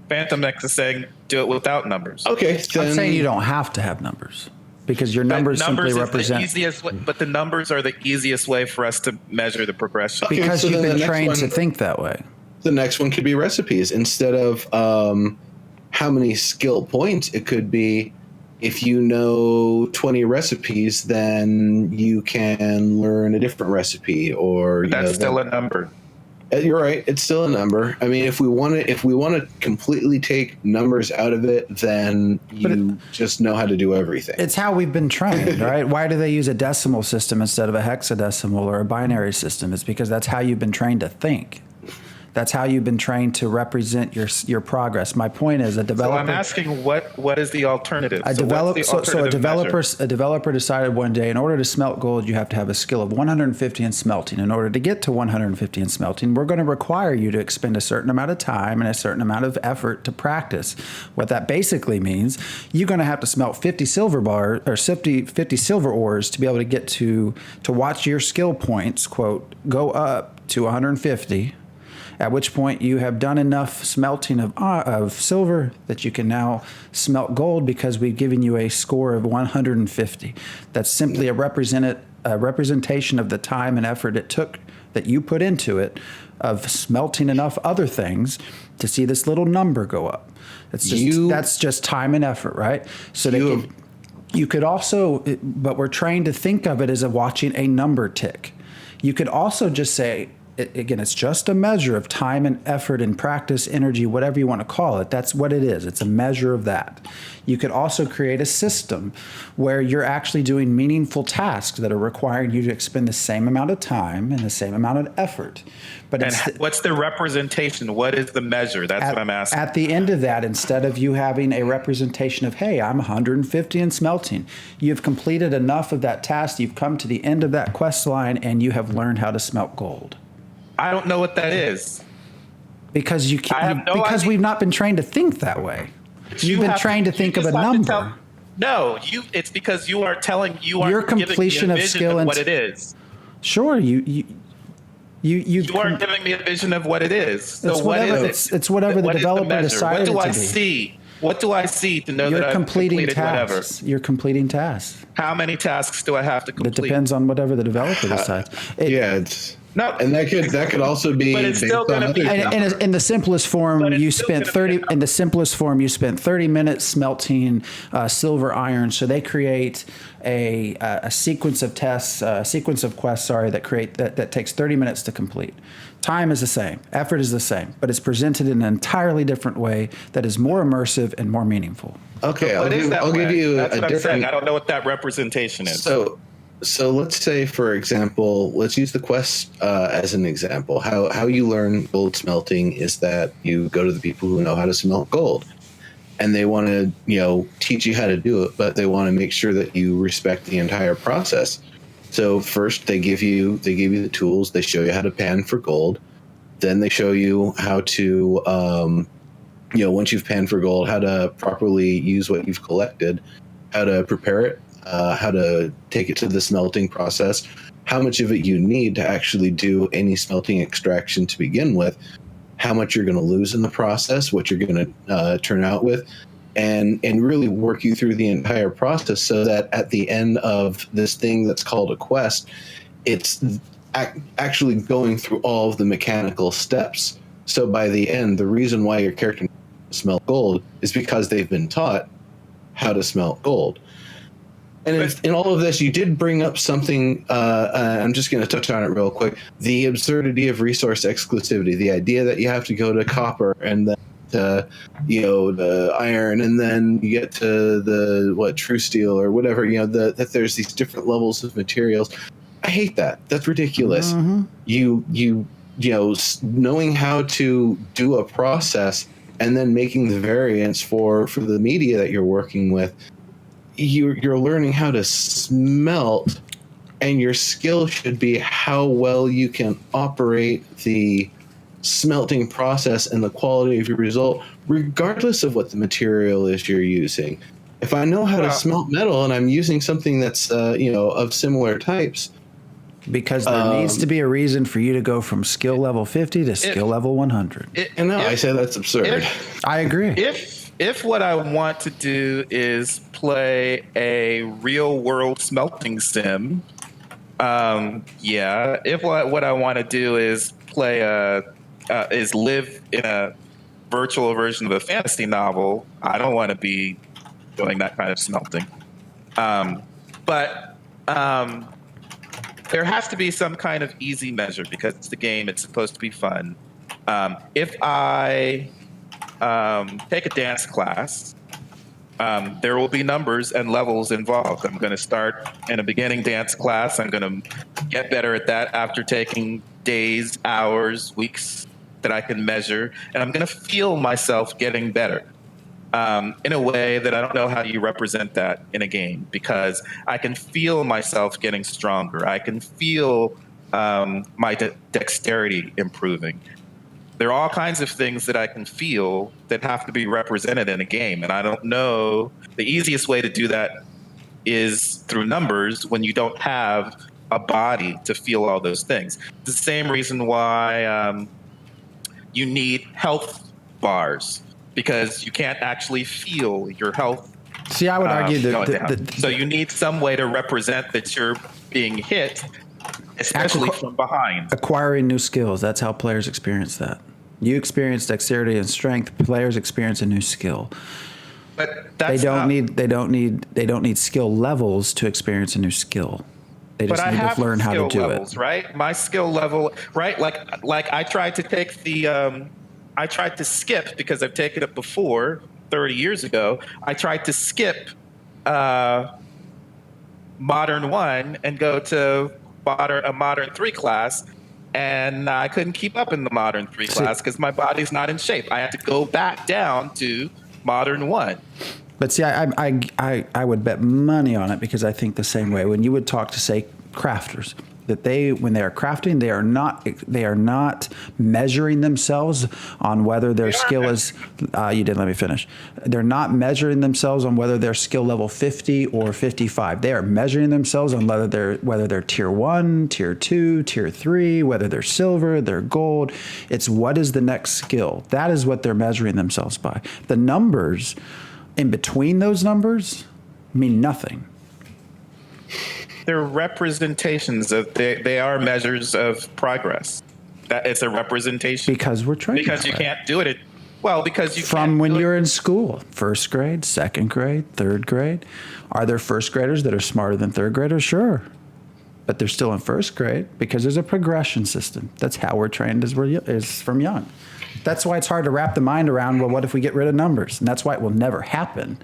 Phantom X is saying do it without numbers. Okay, I'm saying you don't have to have numbers because your numbers simply represent. The easiest way, but the numbers are the easiest way for us to measure the progression. Okay, because so you've then been the trained next to one- think that way. The next one could be recipes. Instead of how many skill points, it could be if you know 20 recipes, then you can learn a different recipe. Or That's still a number. You're right. It's still a number. I mean, if we want to completely take numbers out of it, then you just know how to do everything. It's how we've been trained, right? Why do they use a decimal system instead of a hexadecimal or a binary system? It's because that's how you've been trained to think. That's how you've been trained to represent your progress. My point is, a developer. So I'm asking, what is the alternative? A developer decided one day, in order to smelt gold, you have to have a skill of 150 in smelting. In order to get to 150 in smelting, we're going to require you to expend a certain amount of time and a certain amount of effort to practice. What that basically means, you're going to have to smelt 50 silver bars or 50 silver ores to be able to get to watch your skill points, quote, go up to 150. At which point you have done enough smelting of silver that you can now smelt gold because we've given you a score of 150. That's simply a representation of the time and effort it took that you put into it of smelting enough other things to see this little number go up. That's just time and effort, right? So you could also, but we're trained to think of it as watching a number tick. You could also just say, again, it's just a measure of time and effort and practice, energy, whatever you want to call it. That's what it is. It's a measure of that. You could also create a system where you're actually doing meaningful tasks that are requiring you to expend the same amount of time and the same amount of effort. But what's the representation? What is the measure? That's what I'm asking. At the end of that, instead of you having a representation of, hey, I'm 150 in smelting, you've completed enough of that task, you've come to the end of that quest line, and you have learned how to smelt gold. I don't know what that is. Because we've not been trained to think that way. You've been trained to think of a number. It's because you are telling your completion of skill and what it is. Sure, you aren't giving me a vision of what it is. So what is it? It's whatever the developer decided What do to I be. see? What do I see to know that I've completing completed tasks. whatever? You're completing tasks. How many tasks do I have to complete? It depends on whatever the developer decides. No, and that could also be. But it's still going to be. In the simplest form, you spent 30. In the simplest form, you spent 30 minutes smelting silver iron. So they create a sequence of tests, sequence of quests. Sorry, that takes 30 minutes to complete. Time is the same, effort is the same, but it's presented in an entirely different way that is more immersive and more meaningful. Okay, I'll give you That's a what different. I'm saying. I don't know what that representation is. So let's say, for example, let's use the quest as an example. How you learn gold smelting is that you go to the people who know how to smelt gold, and they want to teach you how to do it, but they want to make sure that you respect the entire process. So first they give you the tools. They show you how to pan for gold. Then they show you how to once you've panned for gold, how to properly use what you've collected, how to prepare it. How to take it to the smelting process, how much of it you need to actually do any smelting extraction to begin with, how much you're going to lose in the process, what you're going to turn out with, and really work you through the entire process so that at the end of this thing that's called a quest, it's actually going through all of the mechanical steps. So by the end, the reason why your character smelt gold is because they've been taught how to smelt gold. And in all of this, you did bring up something, I'm just going to touch on it real quick, the absurdity of resource exclusivity, the idea that you have to go to copper and then the iron, and then you get to the true steel or whatever. That there's these different levels of materials. I hate that. That's ridiculous. Mm-hmm. Knowing how to do a process and then making the variants for the media that you're working with, you're learning how to smelt, and your skill should be how well you can operate the smelting process and the quality of your result, regardless of what the material is you're using. If I know how to smelt metal and I'm using something that's of similar types, because there needs to be a reason for you to go from skill level 50 to skill level 100. I say that's absurd. I agree. If what I want to do is play a real world smelting sim, If what I want to do is play is live in a virtual version of a fantasy novel, I don't want to be doing that kind of smelting. But there has to be some kind of easy measure because it's the game. It's supposed to be fun. If I take a dance class, there will be numbers and levels involved. I'm going to start in a beginning dance class. I'm going to get better at that after taking days, hours, weeks that I can measure. And I'm going to feel myself getting better in a way that I don't know how you represent that in a game, because I can feel myself getting stronger. I can feel my dexterity improving. There are all kinds of things that I can feel that have to be represented in a game. And I don't know, the easiest way to do that is through numbers when you don't have a body to feel all those things. It's the same reason why you need health bars, because you can't actually feel your health. See, I would argue that so you need some way to represent that you're being hit, especially from behind. Acquiring new skills. That's how players experience that. You experience dexterity and strength. Players experience a new skill. But they don't need skill levels to experience a new skill. They just need to learn how to do it. Right? My skill level, right? Like I tried to take I tried to skip, because I've taken it before 30 years ago. I tried to skip Modern 1 and go to a Modern 3 class, and I couldn't keep up in the Modern 3 class because my body's not in shape. I had to go back down to Modern 1. But see, I would bet money on it, because I think the same way. When you would talk to, say, crafters, that when they are crafting, they are not measuring themselves on whether their skill is. You didn't let me finish. They're not measuring themselves on whether they're skill level 50 or 55. They are measuring themselves on whether they're tier 1, tier 2, tier 3, whether they're silver, they're gold. It's what is the next skill. That is what they're measuring themselves by. The numbers in between those numbers mean nothing. They're representations of they are measures of progress. That it's a representation, because we're trained. Because you can't do it. Because you from when you're in school, first grade, second grade, third grade. Are there first graders that are smarter than third graders? Sure, but they're still in first grade because there's a progression system. That's how we're trained is from young. That's why it's hard to wrap the mind around. Well, what if we get rid of numbers? And that's why it will never happen.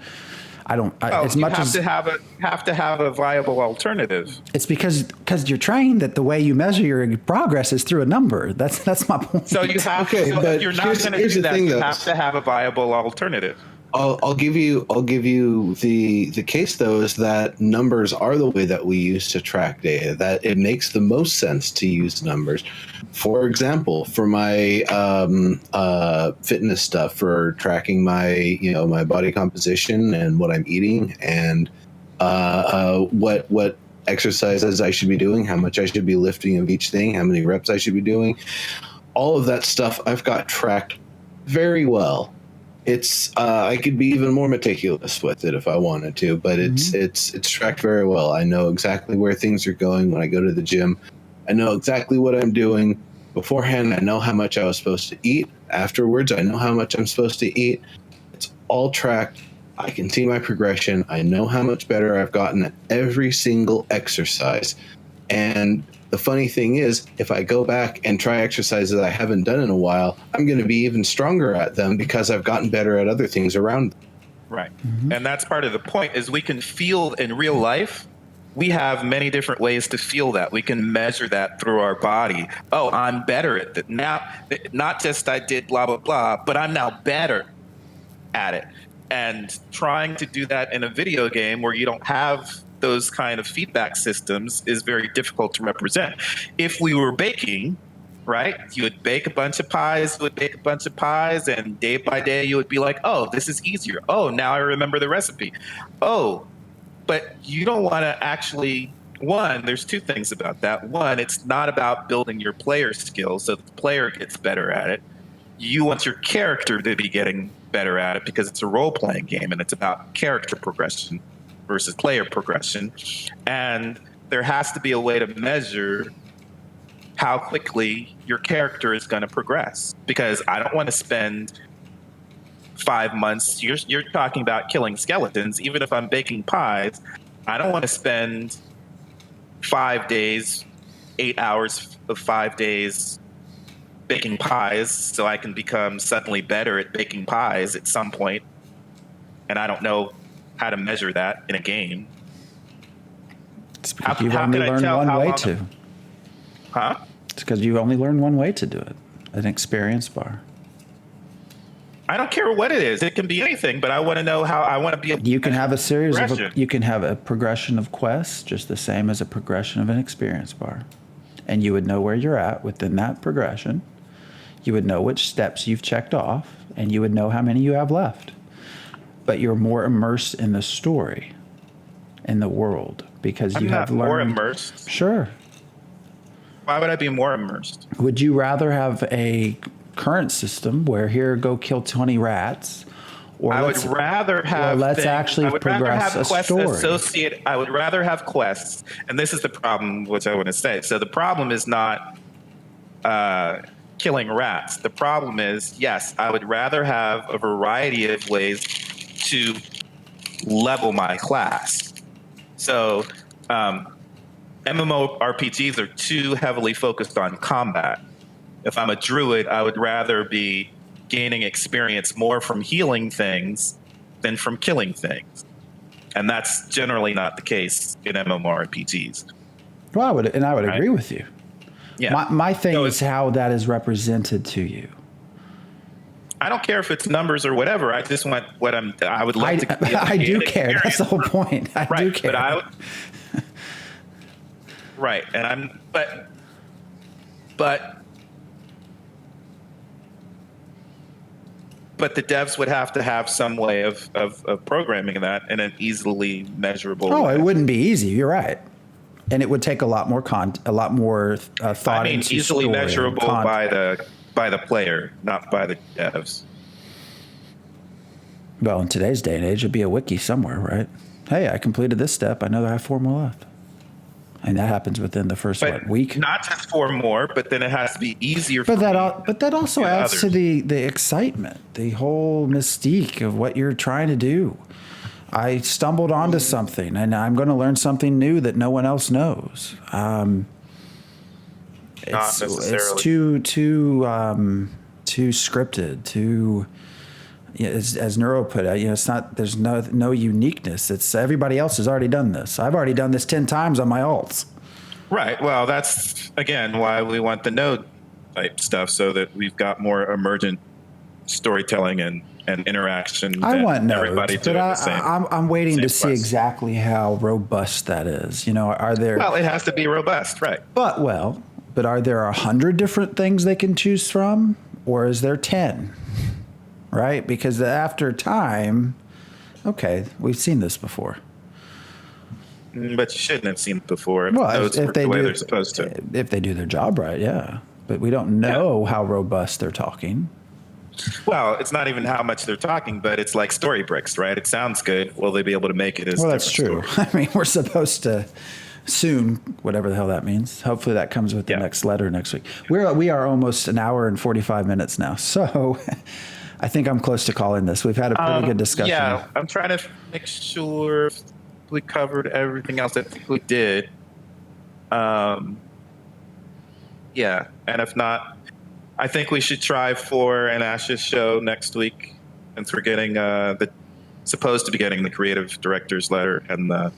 As much as you have to have a viable alternative. It's because you're trained that the way you measure your progress is through a number. That's my point. So you have but if you're not going to do that, you have to have a viable alternative. I'll give you the case though is that numbers are the way that we use to track data. That it makes the most sense to use numbers. For example, for my fitness stuff, for tracking my my body composition and what I'm eating and what exercises I should be doing, how much I should be lifting of each thing, how many reps I should be doing, all of that stuff I've got tracked very well. It's I could be even more meticulous with it if I wanted to, but it's tracked very well. I know exactly where things are going when I go to the gym. I know exactly what I'm doing beforehand. I know how much I was supposed to eat. Afterwards, I know how much I'm supposed to eat. It's all tracked. I can see my progression. I know how much better I've gotten at every single exercise. And The funny thing is, if I go back and try exercises I haven't done in a while, I'm going to be even stronger at them because I've gotten better at other things around them. Right. And that's part of the point is we can feel in real life. We have many different ways to feel that. We can measure that through our body. Oh, I'm better at that now. Not just I did blah, blah, blah, but I'm now better at it. And trying to do that in a video game where you don't have those kind of feedback systems is very difficult to represent. If we were baking, right, you would bake a bunch of pies, and day by day you would be like, oh, this is easier. Oh, now I remember the recipe. Oh, but you don't want to actually, one, there's two things about that. One, it's not about building your player skills so the player gets better at it. You want your character to be getting better at it because it's a role-playing game and it's about character progression versus player progression. And there has to be a way to measure how quickly your character is going to progress, because I don't want to spend 5 months. You're talking about killing skeletons. Even if I'm baking pies, I don't want to spend 5 days, 8 hours of 5 days baking pies so I can become suddenly better at baking pies at some point. And I don't know how to measure that in a game. It's because you've only learned one way to. Huh? It's because you only learned one way to do it. An experience bar. I don't care what it is. It can be anything, but I want to know how. I want to be. You can have a series of. You can have a progression of quests, just the same as a progression of an experience bar, and you would know where you're at within that progression. You would know which steps you've checked off, and you would know how many you have left. But you're more immersed in the story, in the world, because you have learned. More immersed. Sure. Why would I be more immersed? Would you rather have a current system where here go kill 20 rats, or I would rather have. Let's actually progress a story. I would rather have quests, and this is the problem, which I want to say. So the problem is not killing rats. The problem is, yes, I would rather have a variety of ways to level my class. So MMORPGs are too heavily focused on combat. If I'm a druid, I would rather be gaining experience more from healing things than from killing things. And that's generally not the case in MMORPGs. Well, I would agree with you. Yeah. My thing is how that is represented to you. I don't care if it's numbers or whatever. I just want what I would like to. I do care. That's the whole point. I do care. But right, and I'm but the devs would have to have some way of programming that in an easily measurable way. It wouldn't be easy. You're right. And it would take a lot more thought into easily story measurable by the player, not by the devs. Well, in today's day and age, it'd be a wiki somewhere, right? Hey, I completed this step. I know that I have 4 more left. And that happens within the first week. Not just 4 more, but then it has to be easier. But that also adds to the excitement, the whole mystique of what you're trying to do. I stumbled onto something, and I'm going to learn something new that no one else knows. It's too scripted, too. As Neuro put it, it's not. There's no uniqueness. It's everybody else has already done this. I've already done this 10 times on my alts. Right. Well, that's again why we want the node type stuff, so that we've got more emergent storytelling and interaction. I want nodes, everybody doing the same. I'm waiting to see exactly how robust that is. Are there? Well, it has to be robust, right? But are there 100 different things they can choose from, or is there 10? Right? Because after time, okay, we've seen this before. But you shouldn't have seen it before. Well, if they the way do, they're supposed to. If they do their job right, yeah. But we don't know how robust they're talking. Well, it's not even how much they're talking, but it's like story bricks, right? It sounds good. Will they be able to make it as well, that's true. Story? I mean, we're supposed to soon, whatever the hell that means. Hopefully that comes with the next letter next week. We are almost an hour and 45 minutes now. So I think I'm close to calling this. We've had a pretty good discussion. Yeah, I'm trying to make sure we covered everything else. I think we did. Yeah, and if not, I think we should try for an Ashes show next week, since we're getting supposed to be getting the creative director's letter and the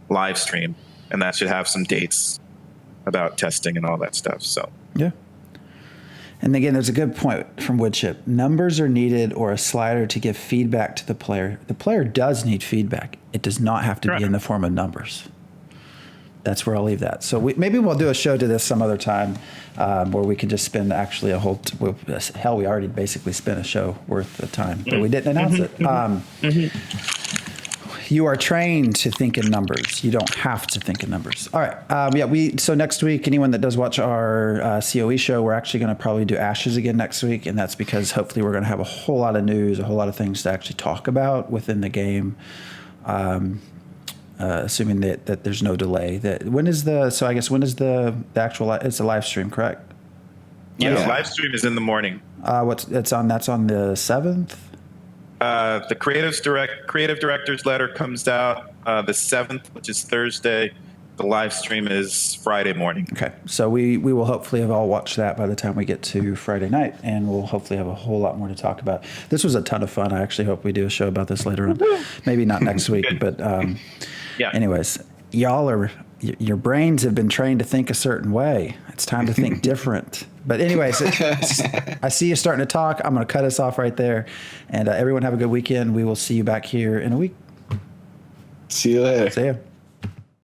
live stream, and that should have some dates about testing and all that stuff. So Yeah. And again, there's a good point from Woodchip. Numbers are needed or a slider to give feedback to the player. The player does need feedback. It does not have to be in the form of numbers. That's where I'll leave that. So maybe we'll do a show to this some other time where we can just spend actually a whole hell, we already basically spent a show worth of time, but we didn't announce it. You are trained to think in numbers. You don't have to think in numbers. All right. So next week, anyone that does watch our COE show, we're actually going to probably do Ashes again next week, and that's because hopefully we're going to have a whole lot of news, a whole lot of things to actually talk about within the game. Assuming that there's no delay. When is the actual? It's a live stream, correct? yeah, live stream is in the morning. That's on the 7th. The creative director's letter comes out the 7th, which is Thursday. The live stream is Friday morning. Okay, so we will hopefully have all watched that by the time we get to Friday night, and we'll hopefully have a whole lot more to talk about. This was a ton of fun. I actually hope we do a show about this later on. Maybe not next week, but Yeah. anyways, your brains have been trained to think a certain way. It's time to think different. But anyways, I see you starting to talk. I'm going to cut us off right there, and everyone have a good weekend. We will see you back here in a week. See you later. See ya.